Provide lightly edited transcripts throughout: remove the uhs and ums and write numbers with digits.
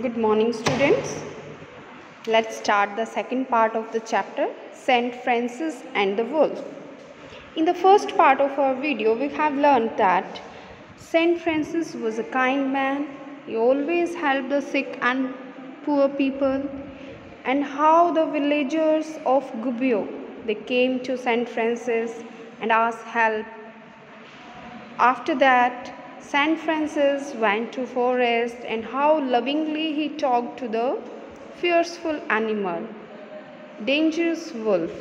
Good morning, students. Let's start the second part of the chapter, Saint Francis and the Wolf. In the first part of our video, we have learned that Saint Francis was a kind man. He always helped the sick and poor people, and how the villagers of Gubbio, they came to Saint Francis and asked help. After that, Saint Francis went to forest, and how lovingly he talked to the fearful animal, dangerous wolf.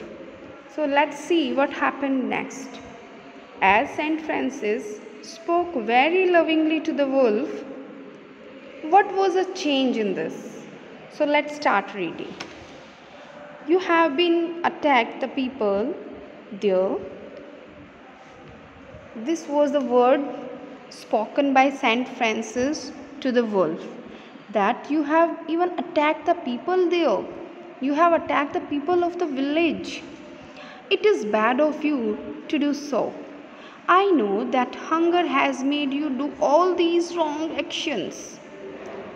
So let's see what happened next. As Saint Francis spoke very lovingly to the wolf, what was a change in this? So let's start reading. You have been attacked, the people there. This was the word spoken by Saint Francis to the wolf, that you have even attacked the people there. You have attacked the people of the village. It is bad of you to do so. I know that hunger has made you do all these wrong actions.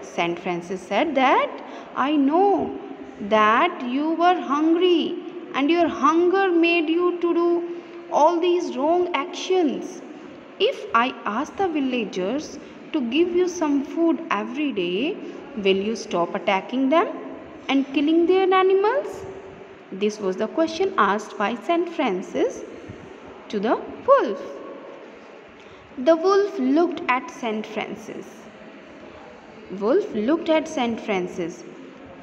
Saint Francis said that I know that you were hungry and your hunger made you to do all these wrong actions. If I ask the villagers to give you some food every day, will you stop attacking them and killing their animals? This was the question asked by Saint Francis to the wolf. The wolf looked at Saint Francis. Wolf looked at Saint Francis.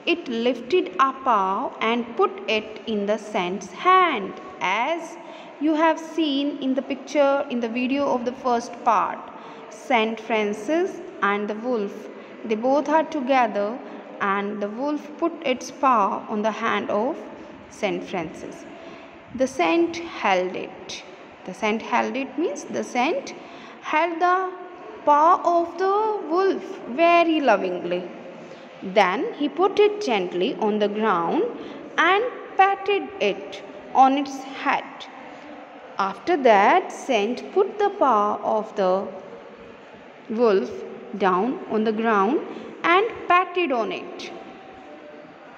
It lifted a paw and put it in the saint's hand, as you have seen in the picture in the video of the first part. Saint Francis and the wolf, they both are together, and the wolf put its paw on the hand of Saint Francis. The saint held it. The saint held it means the saint held the paw of the wolf very lovingly. Then he put it gently on the ground and patted it on its head. After that, saint put the paw of the wolf down on the ground and patted on it.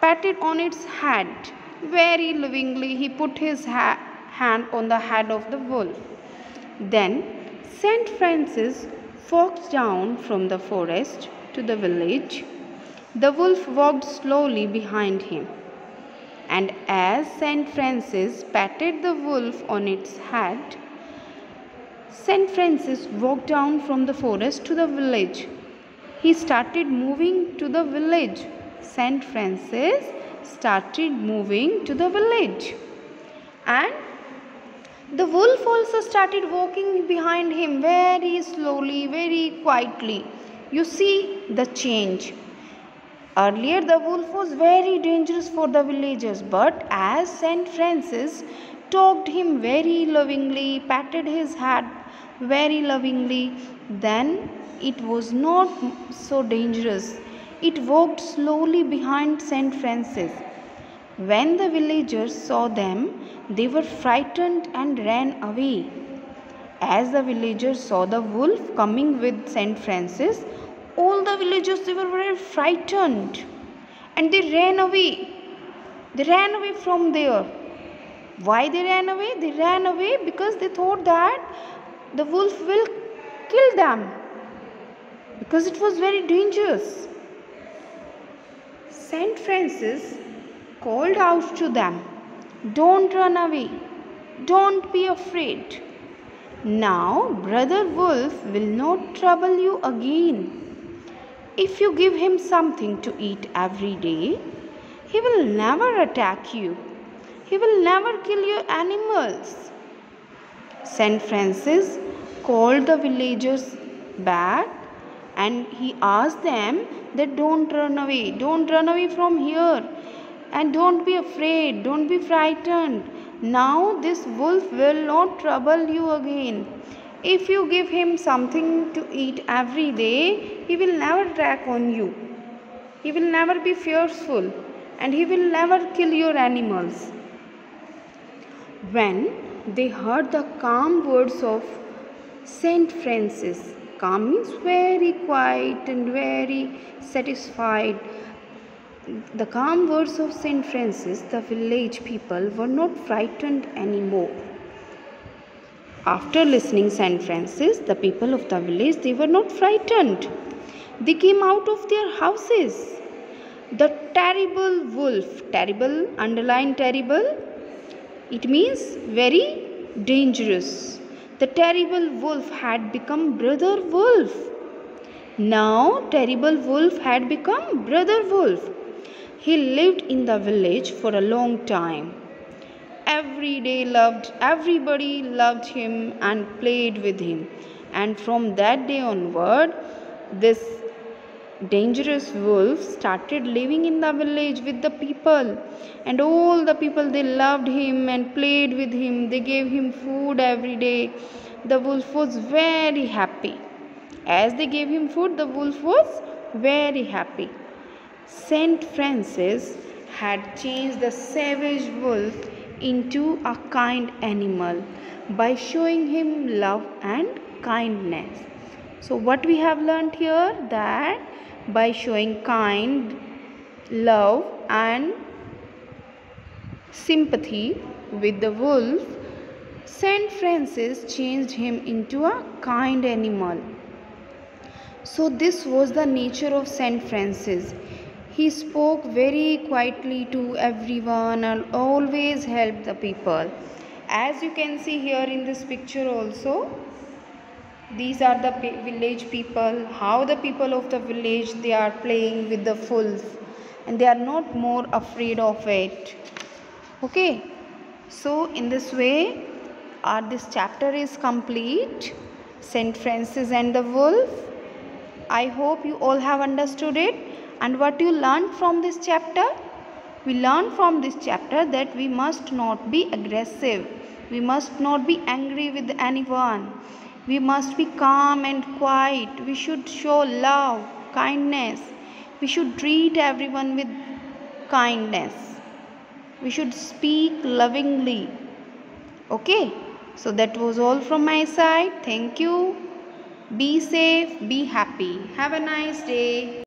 Patted on its head very lovingly. He put his hand on the head of the wolf. Then Saint Francis walked down from the forest to the village. The wolf walked slowly behind him, and as Saint Francis patted the wolf on its head, Saint Francis walked down from the forest to the village. He started moving to the village. Saint Francis started moving to the village, and the wolf also started walking behind him very slowly, very quietly. You see the change. Earlier, the wolf was very dangerous for the villagers, but as Saint Francis talked him very lovingly, patted his head very lovingly, then it was not so dangerous. It walked slowly behind Saint Francis. When the villagers saw them, they were frightened and ran away. As the villagers saw the wolf coming with Saint Francis, all the villagers, they were very frightened and they ran away. They ran away from there. Why they ran away? They ran away because they thought that the wolf will kill them, because it was very dangerous. Saint Francis called out to them, "Don't run away. Don't be afraid. Now Brother Wolf will not trouble you again. If you give him something to eat every day, he will never attack you. He will never kill your animals." Saint Francis called the villagers back and he asked them that don't run away from here, and don't be afraid, don't be frightened. Now this wolf will not trouble you again. If you give him something to eat every day, he will never attack on you. He will never be fearful, and he will never kill your animals. When they heard the calm words of Saint Francis, calm means very quiet and very satisfied. The calm words of Saint Francis, the village people were not frightened anymore. After listening Saint Francis, the people of the village, they were not frightened. They came out of their houses. The terrible wolf, terrible, underline terrible, it means very dangerous. The terrible wolf had become brother wolf. Now terrible wolf had become brother wolf. He lived in the village for a long time. Everybody loved him and played with him. And from that day onward, this dangerous wolf started living in the village with the people, and all the people, they loved him and played with him. They gave him food every day. The wolf was very happy. As they gave him food, the wolf was very happy. Saint Francis had changed the savage wolf into a kind animal by showing him love and kindness. So what we have learnt here, that by showing kind, love and sympathy with the wolf, Saint Francis changed him into a kind animal. So this was the nature of Saint Francis. He spoke very quietly to everyone and always helped the people. As you can see here in this picture also, these are the village people, how the people of the village, they are playing with the wolf and they are not more afraid of it. Okay, so in this way this chapter is complete, Saint Francis and the wolf. I hope you all have understood it. And what you learned from this chapter? We learned from this chapter that we must not be aggressive. We must not be angry with anyone. We must be calm and quiet. We should show love, kindness. We should treat everyone with kindness. We should speak lovingly. Okay, so that was all from my side. Thank you. Be safe, be happy. Have a nice day.